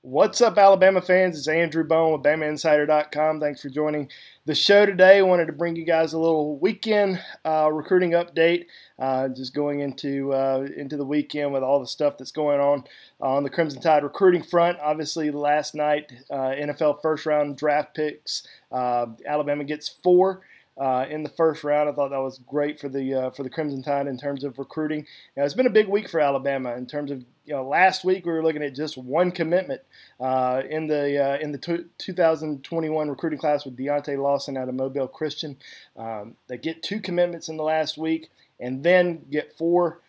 What's up, Alabama fans? It's Andrew Bone with BamaInsider.com. Thanks for joining the show today. I wanted to bring you guys a little weekend recruiting update, just going into the weekend with all the stuff that's going on the Crimson Tide recruiting front. Obviously, last night, NFL first-round draft picks. Alabama gets 4. In the first round. I thought that was great for the Crimson Tide in terms of recruiting. It's been a big week for Alabama in terms of last week we were looking at just one commitment in the 2021 recruiting class with Deontay Lawson out of Mobile Christian. They get 2 commitments in the last week and then get 4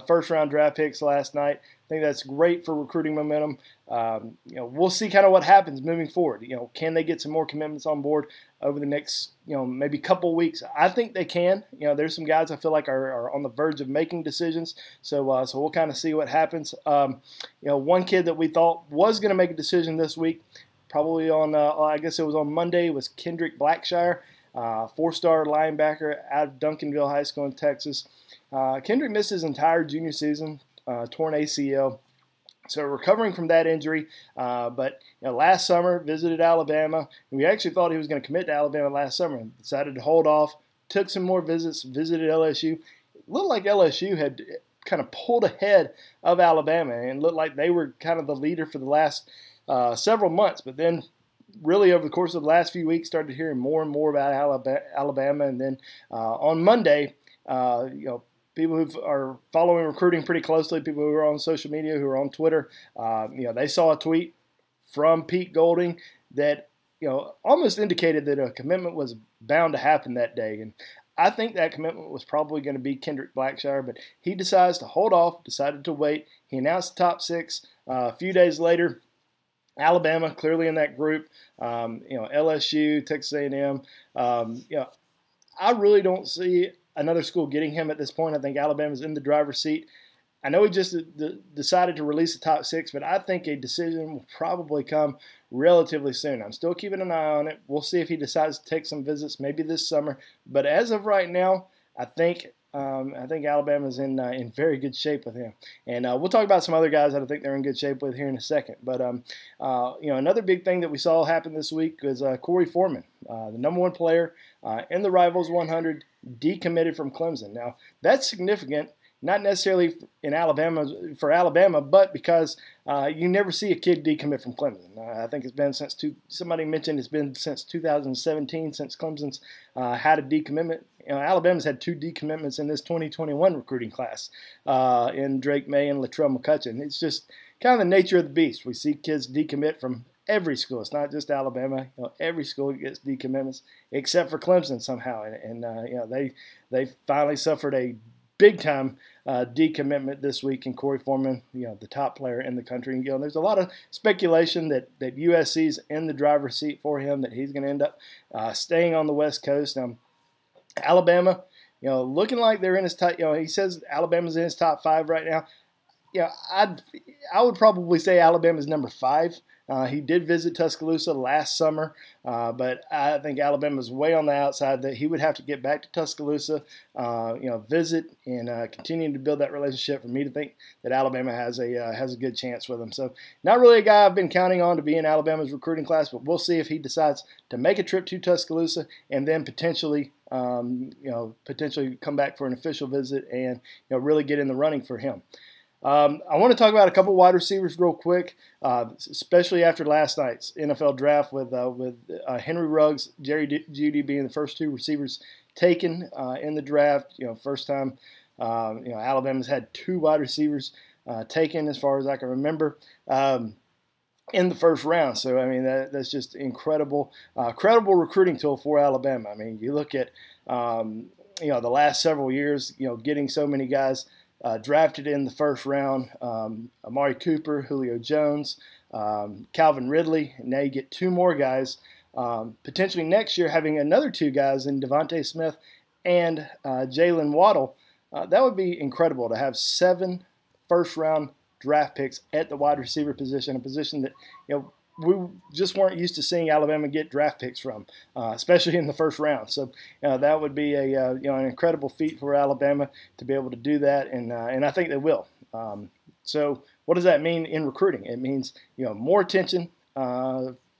first-round draft picks last night. I think that's great for recruiting momentum. We'll see kind of what happens moving forward. Can they get some more commitments on board over the next, maybe couple weeks? I think they can. There's some guys I feel like are on the verge of making decisions. So we'll kind of see what happens. One kid that we thought was going to make a decision this week, probably on, I guess it was on Monday, was Kendrick Blackshire, 4-star linebacker out of Duncanville High School in Texas. Kendrick missed his entire junior season, torn ACL. So recovering from that injury, but last summer visited Alabama. And we actually thought he was going to commit to Alabama last summer and decided to hold off, took some more visits, visited LSU. It looked like LSU had kind of pulled ahead of Alabama and looked like they were kind of the leader for the last several months. But then really over the course of the last few weeks started hearing more and more about Alabama. And then on Monday, people who are following recruiting pretty closely, people who are on social media, who are on Twitter, they saw a tweet from Pete Golding that, almost indicated that a commitment was bound to happen that day. And I think that commitment was probably going to be Kendrick Blackshire, but he decides to hold off, decided to wait. He announced the top 6. A few days later, Alabama clearly in that group, LSU, Texas A&M. I really don't see another school getting him at this point. I think Alabama's in the driver's seat. I know he just decided to release the top 6, but I think a decision will probably come relatively soon. I'm still keeping an eye on it. We'll see if he decides to take some visits, maybe this summer. But as of right now, I think Alabama's in very good shape with him. And we'll talk about some other guys that I think they're in good shape with here in a second. But another big thing that we saw happen this week was Cory Foreman, the #1 player in the Rivals 100, decommitted from Clemson. Now, that's significant, not necessarily for Alabama, but because you never see a kid decommit from Clemson. I think it's been somebody mentioned it's been since 2017 since Clemson's had a decommitment. Alabama's had 2 decommitments in this 2021 recruiting class in Drake May and Latrell McCutcheon. It's just kind of the nature of the beast. We see kids decommit from every school. It's not just Alabama. Every school gets decommitments except for Clemson somehow. And they finally suffered a big-time decommitment this week in Cory Foreman, the top player in the country. There's a lot of speculation that USC's in the driver's seat for him, that he's going to end up staying on the West Coast. Now, Alabama, looking like they're in his top. He says Alabama's in his top 5 right now. I would probably say Alabama's number 5. He did visit Tuscaloosa last summer, but I think Alabama's way on the outside. That he would have to get back to Tuscaloosa, visit and continue to build that relationship for me to think that Alabama has a good chance with him. So not really a guy I've been counting on to be in Alabama's recruiting class, but we'll see if he decides to make a trip to Tuscaloosa and then potentially come back for an official visit and really get in the running for him. I want to talk about a couple wide receivers real quick, especially after last night's NFL draft with Henry Ruggs, Jerry Jeudy being the first 2 receivers taken in the draft. First time Alabama's had 2 wide receivers taken as far as I can remember in the first round. So I mean that's just incredible recruiting tool for Alabama. I mean you look at the last several years, getting so many guys drafted in the first round, Amari Cooper, Julio Jones, Calvin Ridley. And now you get 2 more guys. Potentially next year having another 2 guys in Devontae Smith and Jalen Waddle. That would be incredible to have 7 first-round draft picks at the wide receiver position, a position that we just weren't used to seeing Alabama get draft picks from, especially in the first round. So that would be an incredible feat for Alabama to be able to do that, and I think they will. So what does that mean in recruiting? It means more attention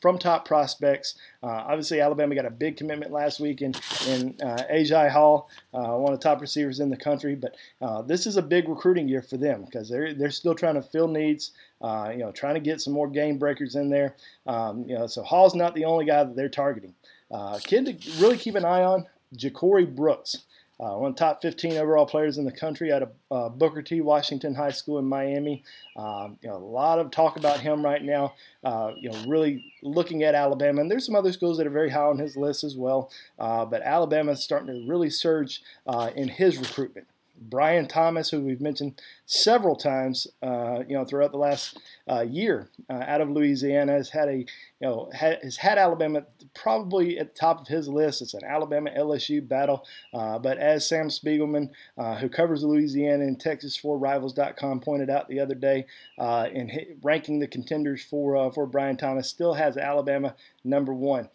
from top prospects. Obviously, Alabama got a big commitment last week in Ajay Hall, one of the top receivers in the country. But this is a big recruiting year for them because they're still trying to fill needs, trying to get some more game breakers in there. So Hall's not the only guy that they're targeting. Kid to really keep an eye on, Jacory Brooks. One of the top 15 overall players in the country out of Booker T. Washington High School in Miami. A lot of talk about him right now. Really looking at Alabama, and there's some other schools that are very high on his list as well. But Alabama is starting to really surge in his recruitment. Brian Thomas, who we've mentioned several times, throughout the last year, out of Louisiana, has had Alabama probably at the top of his list. It's an Alabama-LSU battle, but as Sam Spiegelman, who covers Louisiana and Texas for Rivals.com, pointed out the other day, in ranking the contenders for Brian Thomas, still has Alabama #1.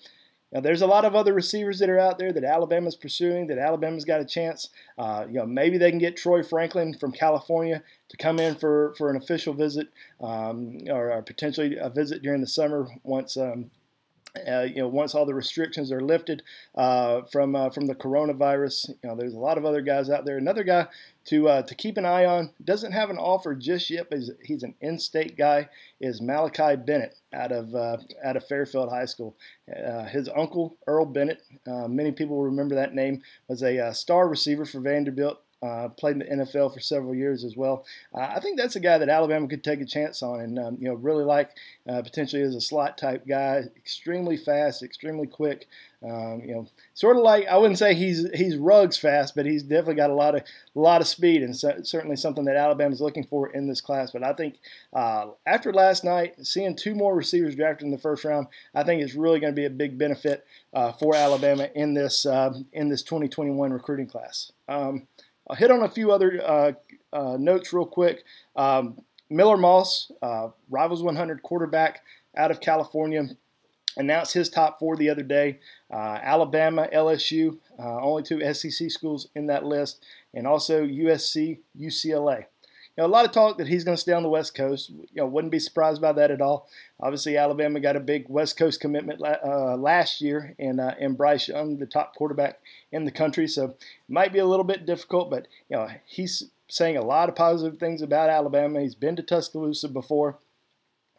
Now, there's a lot of other receivers that are out there that Alabama's pursuing, that Alabama's got a chance. Maybe they can get Troy Franklin from California to come in for an official visit, or potentially a visit during the summer once once all the restrictions are lifted from the coronavirus. There's a lot of other guys out there. Another guy to keep an eye on, doesn't have an offer just yet, but he's an in-state guy, is Malachi Bennett out of Fairfield High School. His uncle, Earl Bennett, many people remember that name, was a star receiver for Vanderbilt. Played in the NFL for several years as well. I think that's a guy that Alabama could take a chance on, and really like potentially as a slot type guy, extremely fast, extremely quick. Sort of like, I wouldn't say he's Ruggs fast, but he's definitely got a lot of speed, and certainly something that Alabama's looking for in this class. But I think after last night, seeing 2 more receivers drafted in the first round, I think it's really going to be a big benefit for Alabama in this 2021 recruiting class. I'll hit on a few other notes real quick. Miller Moss, Rivals 100 quarterback out of California, announced his top 4 the other day. Alabama, LSU, only 2 SEC schools in that list, and also USC, UCLA. A lot of talk that he's going to stay on the West Coast. Wouldn't be surprised by that at all. Obviously, Alabama got a big West Coast commitment last year in Bryce Young, the top quarterback in the country. So it might be a little bit difficult, but he's saying a lot of positive things about Alabama. He's been to Tuscaloosa before.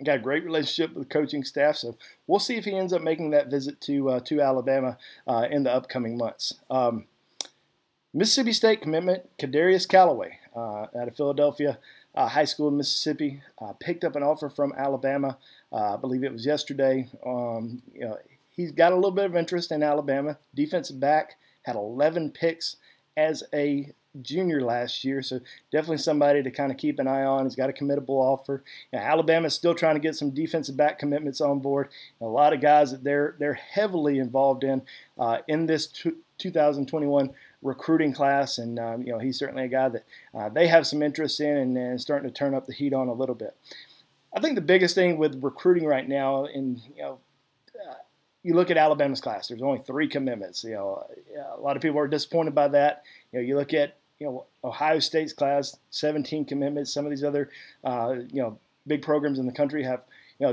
Got a great relationship with the coaching staff, so we'll see if he ends up making that visit to Alabama in the upcoming months. Mississippi State commitment, Darius Callaway out of Philadelphia High School in Mississippi, picked up an offer from Alabama. I believe it was yesterday. He's got a little bit of interest in Alabama. Defensive back, had 11 picks as a junior last year, so definitely somebody to kind of keep an eye on. He's got a committable offer. Alabama's still trying to get some defensive back commitments on board. A lot of guys that they're heavily involved in this 2021 recruiting class, and he's certainly a guy that they have some interest in and starting to turn up the heat on a little bit. I think the biggest thing with recruiting right now, you look at Alabama's class, there's only 3 commitments. A lot of people are disappointed by that. You look at Ohio State's class, 17 commitments. Some of these other big programs in the country have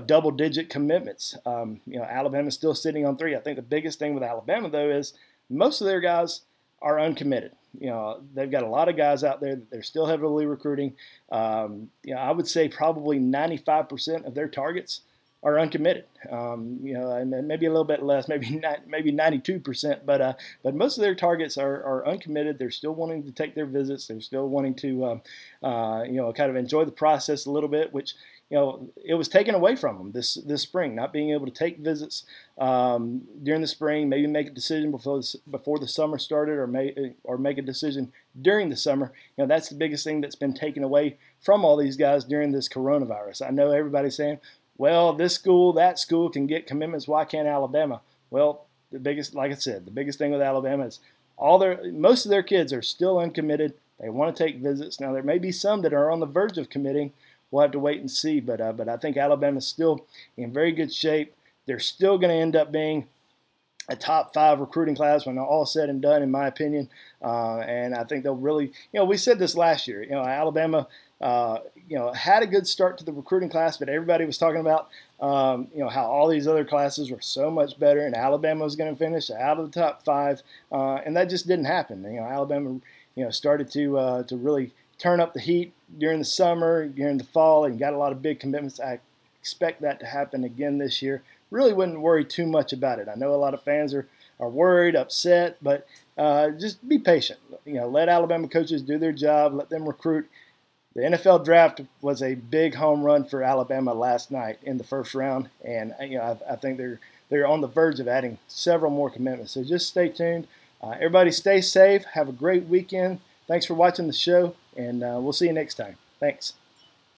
double-digit commitments. Alabama's still sitting on 3. I think the biggest thing with Alabama, though, is most of their guys are uncommitted. They've got a lot of guys out there that they're still heavily recruiting. I would say probably 95% of their targets are uncommitted. And maybe a little bit less, maybe 92%, but most of their targets are uncommitted. They're still wanting to take their visits. They're still wanting to kind of enjoy the process a little bit, which it was taken away from them this spring, not being able to take visits during the spring, maybe make a decision before the summer started, or make a decision during the summer. That's the biggest thing that's been taken away from all these guys during this coronavirus. I know everybody's saying, well, this school, that school can get commitments. Why can't Alabama? Well, like I said, the biggest thing with Alabama is most of their kids are still uncommitted. They want to take visits. Now, there may be some that are on the verge of committing. We'll have to wait and see, but I think Alabama's still in very good shape. They're still going to end up being a top 5 recruiting class when all said and done, in my opinion. And I think they'll really, we said this last year, Alabama, had a good start to the recruiting class, but everybody was talking about, how all these other classes were so much better and Alabama was going to finish out of the top 5. And that just didn't happen. Alabama, started to really turn up the heat during the summer, during the fall, and got a lot of big commitments. I expect that to happen again this year. Really wouldn't worry too much about it. I know a lot of fans are worried, upset, but just be patient. Let Alabama coaches do their job. Let them recruit. The NFL draft was a big home run for Alabama last night in the first round, and I think they're on the verge of adding several more commitments. So just stay tuned. Everybody stay safe. Have a great weekend. Thanks for watching the show, and we'll see you next time. Thanks.